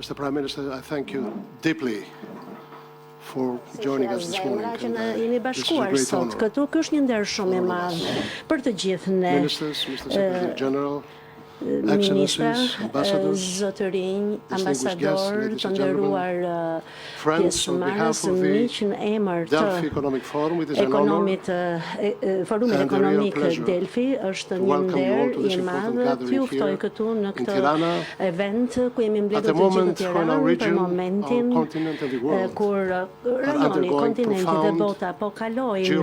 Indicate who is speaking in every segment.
Speaker 1: Mr. Prime Minister, I thank you deeply for joining us this morning.
Speaker 2: Jeni bashkuar sot këtu, ky është një nder shumë i madh për të gjithë ne.
Speaker 1: Ministers, Mr. Secretary General,
Speaker 2: Ministra, zotërinj, ambasador, të nderuar pjesëmarrës, miq, në emër të Forumit Ekonomik Delfi, është një nder i madh t'ju ftoj këtu në këtë event ku jemi mbledhur të gjithë në Tiranë për momentin kur rajoni, kontinenti dhe bota po kalojnë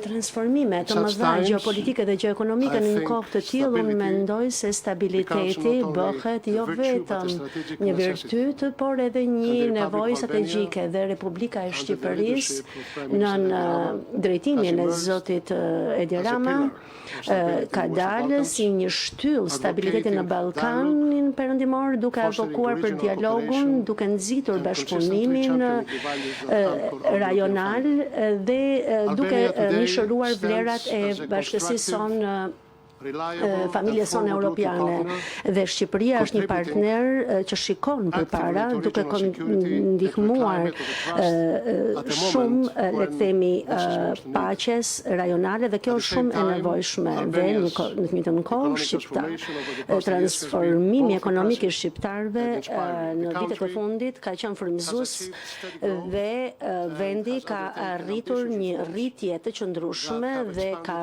Speaker 2: transformime të mëdha gjeopolitike dhe gjeoekonomike në një kohë të tillë. Unë mendoj se stabiliteti bëhet jo vetëm një virtyt, por edhe një nevojë strategjike dhe Republika e Shqipërisë në drejtimin e zotit Edi Rama ka dalë si një shtyllë stabiliteti në Ballkanin perëndimor, duke avokuar për dialogun, duke nxitur bashkëpunimin rajonal dhe duke mishëruar vlerat e bashkësisë sonë, familjes sonë europiane, dhe Shqipëria është një partner që shikon përpara, duke ndihmuar shumë, le të themi, paqes rajonale, dhe kjo është shumë e nevojshme. Dhe në të njëjtën kohë transformimi ekonomik i shqiptarëve në vitet e fundit ka qenë frymëzues dhe vendi ka arritur një rritje të qëndrueshme dhe ka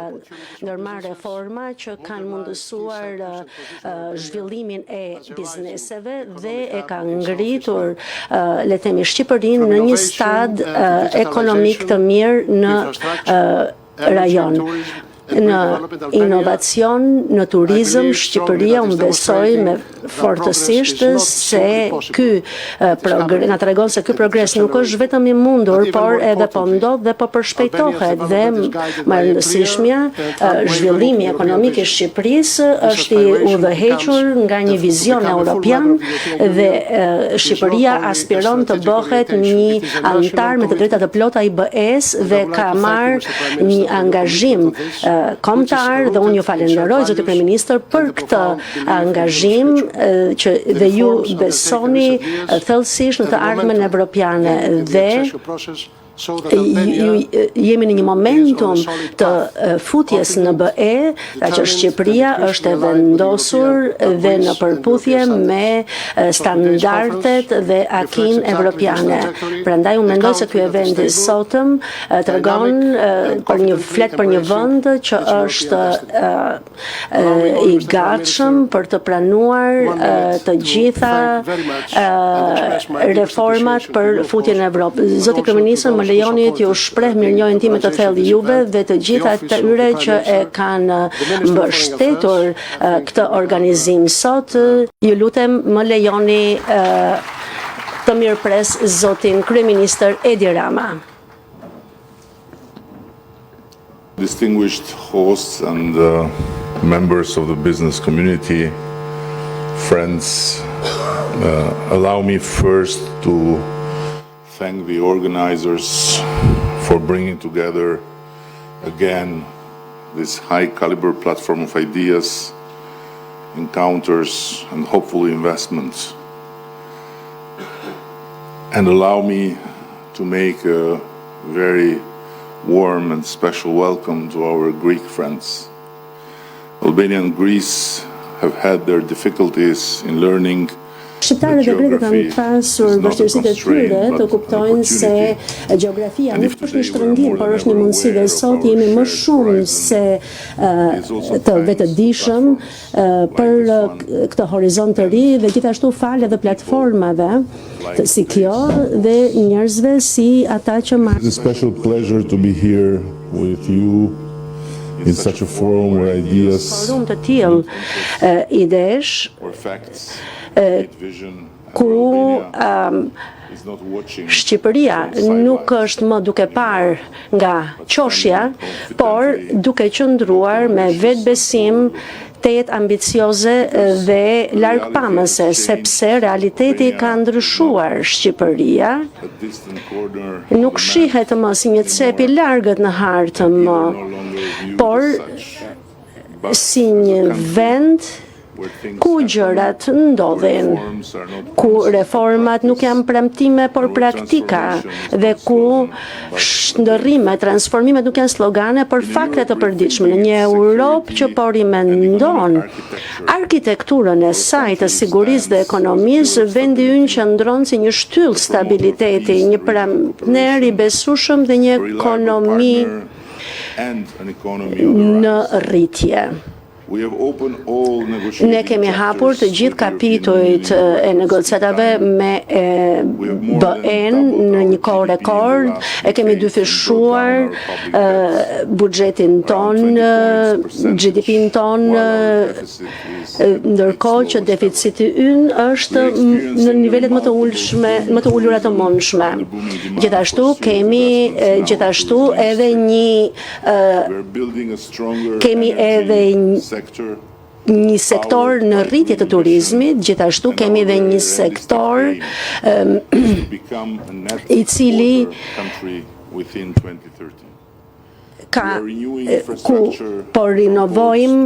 Speaker 2: ndërmarrë reforma që kanë mundësuar zhvillimin e bizneseve dhe e ka ngritur, le të themi, Shqipërinë në një stad ekonomik të mirë në rajon. Në inovacion, në turizëm, Shqipëria unë besoj me fortësisht se na tregon se ky progres nuk është vetëm i mundur, por edhe po ndodh dhe po përshpejtohet, dhe më e rëndësishmja, zhvillimi ekonomik i Shqipërisë është i udhëhequr nga një vizion europian dhe Shqipëria aspiron të bëhet një anëtar me të drejtat të plota i BE-s dhe ka marrë një angazhim kombëtar, dhe unë ju falenderoj zoti kryeministër për këtë angazhim që dhe ju besoni thellësisht në të ardhmen evropiane dhe jemi në një momentum të futjes në BE, që Shqipëria është e vendosur dhe në përputhje me standardet dhe akin evropiane. Prandaj unë mendoj se ky event i sotëm tregon flet për një vend që është i gatshëm për të pranuar të gjitha reformat për futjen në Evropë. Zoti kryeministër, më lejoni t'ju shpreh mirënjohjen time të thellë juve dhe të gjitha atyre që e kanë mbështetur këtë organizim sot. Ju lutem, më lejoni të mirëpres zotin kryeministër Edi Rama.
Speaker 3: Distinguished hosts and members of the business community, friends, allow me first to thank the organizers for bringing together again this high caliber platform of ideas, encounters, and hopefully investments. And allow me to make a very warm and special welcome to our Greek friends. Albania and Greece have had their difficulties in learning.
Speaker 2: Shqiptarët dhe grekët kanë pasur vështirësitë e tyre të kuptojnë se gjeografia nuk është një shtrëngim, por është një mundësi, dhe sot jemi më shumë se të vetëdijshëm për këtë horizont të ri, dhe gjithashtu fal edhe platformave si kjo dhe njerëzve si ata që marrin.
Speaker 3: It's a special pleasure to be here with you in such a forum where ideas
Speaker 2: forum të tillë idesh ku Shqipëria nuk është më duke parë nga qoshja, por duke qëndruar me vetbesim, të jetë ambicioze dhe largpamëse, sepse realiteti ka ndryshuar. Shqipëria nuk shihet më si një cep i largët në hartë më, por si një vend ku gjërat ndodhin, ku reformat nuk janë premtime por praktika dhe ku ndërrimet, transformimet nuk janë slogane por fakte të përditshme. Në një Europë që po rimendon arkitekturën e saj të sigurisë dhe ekonomisë, vendi ynë qëndron si një shtyllë stabiliteti, një partner i besueshëm dhe një ekonomi në rritje. Ne kemi hapur të gjithë kapitujt e negociatave me BE-n në një kohë rekord, e kemi dyfishuar buxhetin ton, GDP-n ton, ndërkohë që deficiti ynë është në nivelet më të ulura të mundshme. Gjithashtu kemi edhe një sektor në rritje të turizmit, gjithashtu kemi edhe një sektor i cili ku po rinovojmë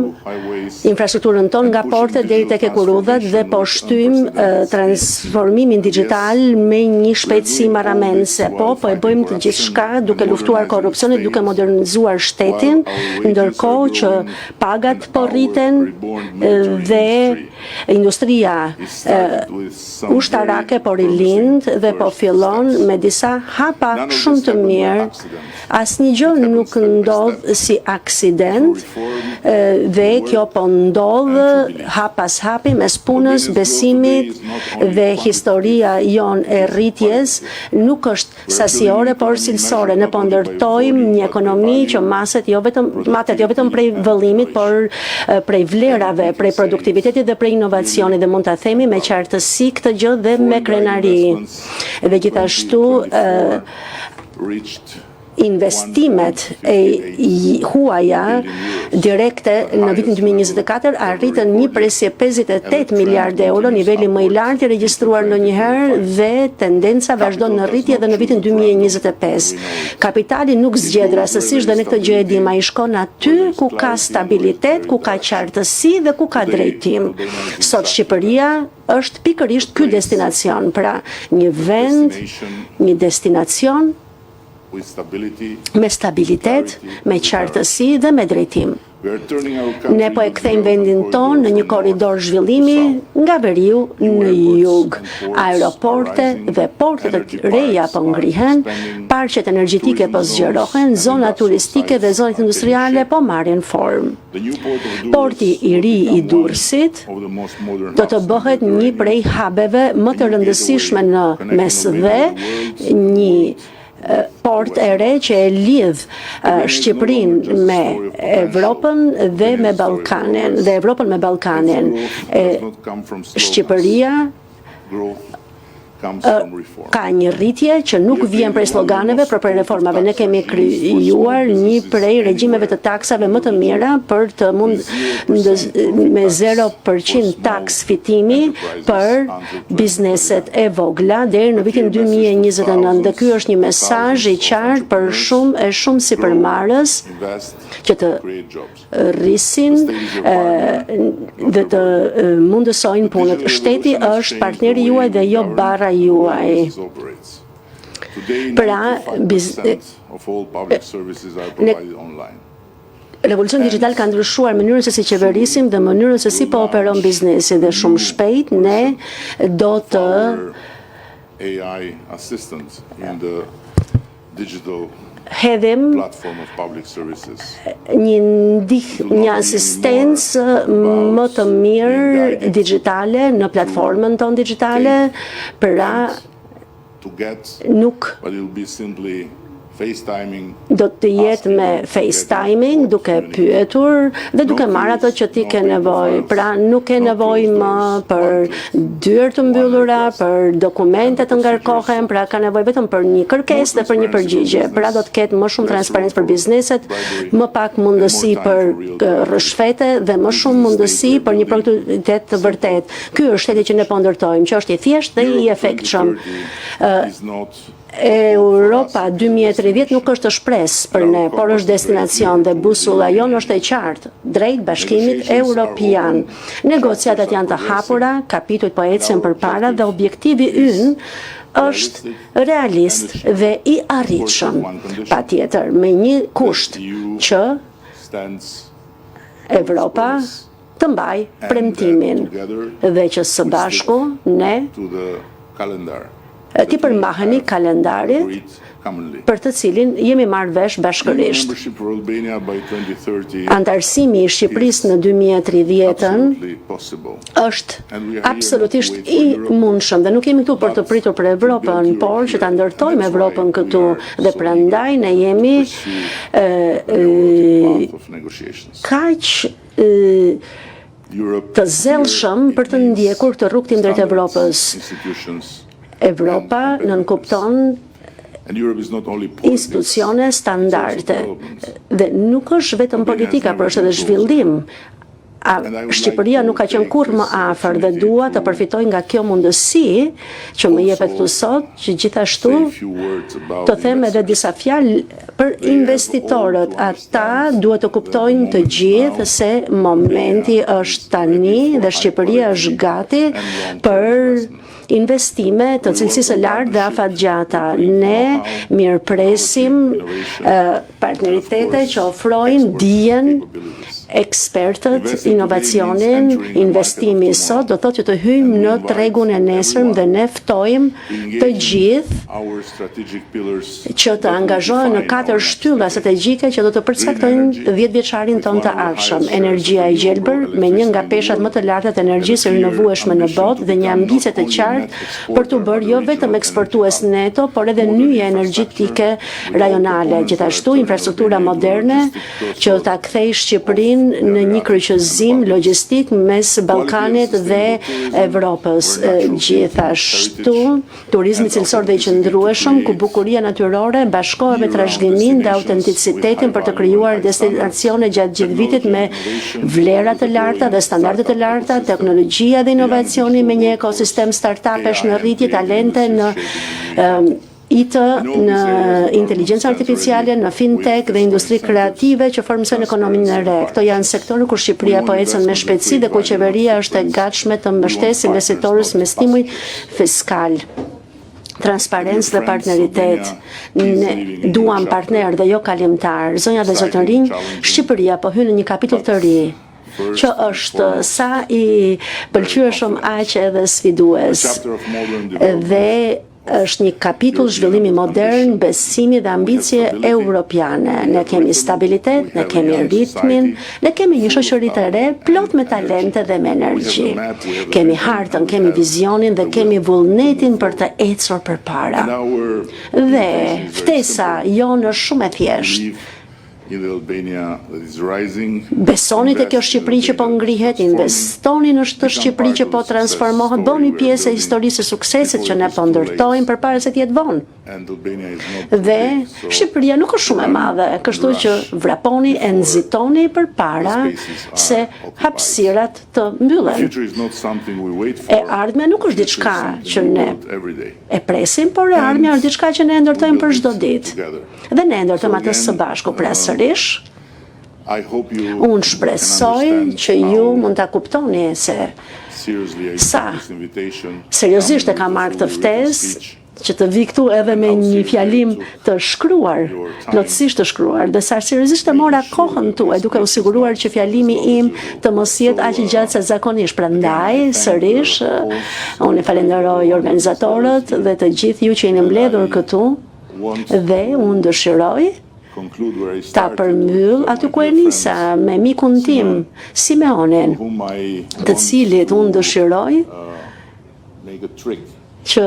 Speaker 2: infrastrukturën tonë nga portet deri tek ekurudhat dhe po shtyjmë transformimin digjital me një shpejtësi marramense. Po e bëjmë të gjithçka duke luftuar korrupsionin, duke modernizuar shtetin, ndërkohë që pagat po rriten dhe industria ushtarake po rilind dhe po fillon me disa hapa shumë të mirë. Asnjë gjë nuk ndodh si aksident dhe kjo po ndodh hap pas hapi mes punës, besimit dhe historia jon e rritjes nuk është sasiore por cilësore. Ne po ndërtojmë një ekonomi që matet jo vetëm prej vëllimit por prej vlerave, prej produktivitetit dhe prej inovacionit dhe mund ta themi me qartësi këtë gjë dhe me krenari. Dhe gjithashtu investimet huaja direkte në vitin 2024 arritën 1.58 miliardë euro, niveli më i lartë i regjistruar ndonjëherë dhe tendenca vazhdon në rritje edhe në vitin 2025. Kapitali nuk zgjedh rastësisht dhe ne këtë gjë e dim, ai shkon aty ku ka stabilitet, ku ka qartësi dhe ku ka drejtim. Sot Shqipëria është pikërisht ky destinacion, pra një vend, një destinacion me stabilitet, me qartësi dhe me drejtim. Ne po e kthejmë vendin ton në një korridor zhvillimi nga veriu në jug. Aeroporte dhe porte të reja po ngrihen, parqet energjetike po zgjerohen, zona turistike dhe zonat industriale po marrin formë. Porti i ri i Durrësit do të bëhet një prej hubeve më të rëndësishme në mes dhe një port e re që e lidh Shqipërinë me Evropën dhe me Ballkanin, dhe Evropën me Ballkanin. Shqipëria ka një rritje që nuk vjen prej sloganeve, por prej reformave. Ne kemi krijuar një prej regjimeve të taksave më të mira për të me 0% taks fitimi për bizneset e vogla deri në vitin 2029. Dhe ky është një mesazh i qartë për shumë sipërmarrës që të rrisin dhe të mundësojnë punët. Shteti është partneri juaj dhe jo barra juaj. Pra, revolucioni digital ka ndryshuar mënyrën se si qeverisim dhe mënyrën se si po operon biznesi dhe shumë shpejt ne do të hedhim një asistencë më të mirë digjitale në platformën tonë digjitale, pra nuk do të jetë me FaceTiming, duke pyetur dhe duke marrë ato që ti ke nevojë. Pra nuk ke nevojë më për dyert të mbyllura, për dokumente të ngarkohen, pra ka nevojë vetëm për një kërkesë dhe për një përgjigje. Pra do të ketë më shumë transparencë për bizneset, më pak mundësi për rrëshfete dhe më shumë mundësi për një produktivitet të vërtet. Ky është shteti që ne po ndërtojmë, që është i thjeshtë dhe i efektshëm. Europa 2030 nuk është shpresë për ne, por është destinacion dhe busulla jonë është e qartë, drejt bashkimit evropian. Negociatat janë të hapura, kapitujt po ecën përpara dhe objektivi ynë është realist dhe i arritshëm, patjetër me një kusht që Evropa të mbaj premtimin dhe që së bashku ne ti përmbaheni kalendarit për të cilin jemi marrë vesh bashkërisht. Antarësimi i Shqipërisë në 2030 është absolutisht i mundshëm dhe nuk jemi këtu për të pritur për Evropën, por që ta ndërtojmë Evropën këtu dhe prandaj ne jemi kaq të zellshëm për të ndjekur këtë rrugtim drejt Evropës. Evropa nënkupton institucione standarde dhe nuk është vetëm politika, por është edhe zhvillim. Shqipëria nuk ka qenë kurrë më afër dhe dua të përfitoj nga kjo mundësi që më jepet këtu sot, që gjithashtu të them edhe disa fjalë për investitorët. Ata duhet të kuptojnë të gjithë se momenti është tani dhe Shqipëria është gati për investime të cilësisë lartë dhe afatgjata. Ne mirëpresim partneritete që ofrojnë dijen, ekspertët, inovacionin, investimi sot do thotë që të hyjmë në tregun e nesërm dhe ne ftojmë të gjithë që të angazhohen në 4 shtylla strategjike që do të përcaktojnë 10-vjeçarin ton të ardhshëm. Energjia e gjelbër me një nga peshat më të larta të energjisë rinovueshme në botë dhe një ambicie të qartë për të bërë jo vetëm eksportues neto, por edhe nyje energjetike rajonale. Gjithashtu infrastruktura moderne që ta kthejë Shqipërinë në një kryqëzim logjistik mes Ballkanit dhe Evropës. Gjithashtu, turizmi cilësor dhe i qëndrueshëm, ku bukuria natyrore bashkohet me trashëgiminë dhe autenticitetin për të krijuar destinacione gjatë gjithë vitit me vlera të larta dhe standarde të larta, teknologjia dhe inovacioni me një ekosistem startupesh në rritje, talente në IT, në inteligjencë artificiale, në fintech dhe industri kreative që formësojnë ekonominë e re. Këto janë sektorë ku Shqipëria po ecën me shpejtësi dhe ku qeveria është e gatshme të mbështesë investitorës me stimuj fiskal. Transparencë dhe partneritet. Ne duam partner dhe jo kalimtar. Zonja dhe zotërinj, Shqipëria po hyn në një kapitull të ri që është sa i pëlqyeshëm aq edhe sfidues. Dhe është një kapitull zhvillimi modern, besimi dhe ambicie europiane. Ne kemi stabilitet, ne kemi ritmin, ne kemi një shoqëri të re, plot me talente dhe me energji. Kemi hartën, kemi vizionin dhe kemi vullnetin për të ecur përpara. Dhe ftesa jonë është shumë e thjeshtë. Besoni te kjo Shqipëri që po ngrihet, investoni në këtë Shqipëri që po transformohet, bëni pjesë e historisë së suksesit që ne po ndërtojmë përpara se të jetë vonë. Dhe Shqipëria nuk është shumë e madhe, kështu që vraponi e nxitoni përpara se hapësirat të mbyllen. E ardhmja nuk është diçka që ne e presim, por e ardhmja është diçka që ne ndërtojmë për çdo ditë. Dhe ne ndërtojmë atë së bashku. Unë shpresoj që ju mund ta kuptoni se sa seriozisht e kam marrë këtë ftesë që të vi këtu edhe me një fjalim të shkruar, plotësisht të shkruar, dhe sa seriozisht e mora kohën tuaj duke u siguruar që fjalimi im të mos jetë aq i gjatë sa zakonisht. Prandaj sërish unë falenderoj organizatorët dhe të gjithë ju që jeni mbledhur këtu dhe unë dëshiroj ta përmbyll aty ku e nisa me mikun tim Simeonin, të cilit unë dëshiroj që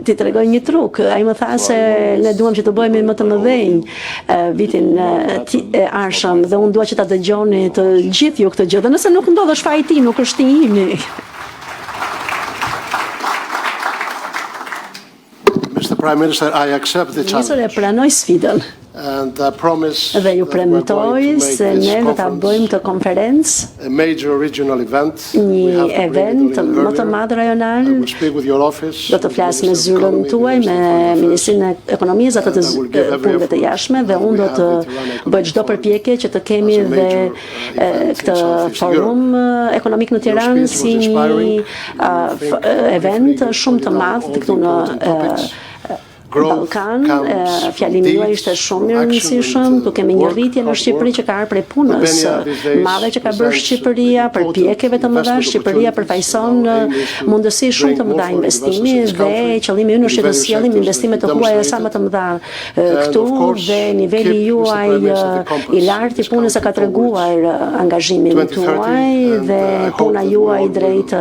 Speaker 2: ti tregoj një truk. Ai më tha se ne duam që të bëhemi më të mëdhenj vitin e ardhshëm dhe unë dua që ta dëgjoni të gjithë ju këtë gjë. Dhe nëse nuk ndodh është faji i tij, nuk është i imi.
Speaker 1: Mr. Prime Minister, I accept the challenge.
Speaker 2: Nisër e pranoj sfidën. Dhe ju premtoj se ne do ta bëjmë të konferencë një event më të madh rajonal. Do të flas me zyrën tuaj, me Ministrinë e Ekonomisë atë të punëve të jashtme, dhe unë do të bëj çdo përpjekje që të kemi dhe këtë forum ekonomik në Tiranë si një event shumë të madh këtu në Ballkan. Fjalimi juaj ishte shumë i rëndësishëm. Tu kemi një rritje në Shqipëri që ka ardhur prej punës madhe që ka bërë Shqipëria, për pjekjeve të mëdha. Shqipëria përfaqëson mundësi shumë të mëdha investimi dhe qëllimi ynë është të sjellim investime të huaja sa më të mëdha këtu, dhe niveli juaj i lartë i punës e ka treguar angazhimin tuaj, dhe puna juaj drejt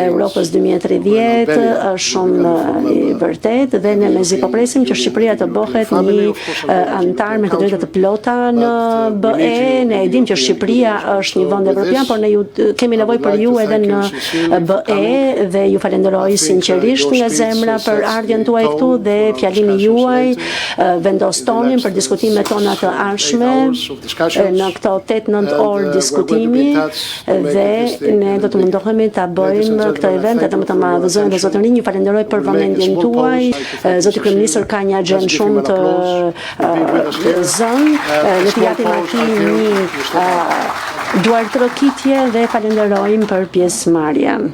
Speaker 2: Europës 2030 është shumë i vërtet, dhe ne po presim që Shqipëria të bëhet një antar me të drejta të plota në BE. Ne e dim që Shqipëria është një vend evropian, por ne kemi nevojë për ju edhe në BE, dhe ju falenderoj sinqerisht nga zemra për ardhjen tuaj këtu, dhe fjalimi juaj vendos tonin për diskutimet tona të ardhshme në këto 8-9 orë diskutimi, dhe ne do të mundohemi ta bëjmë këtë event edhe më të madh. Zonja dhe zotërinj, ju falenderoj për vëmendjen tuaj. Zoti Kryeministër ka një agjendë shumë të zënë. Ne t'i japim atij një duartërokitje dhe falenderojmë për pjesëmarrjen.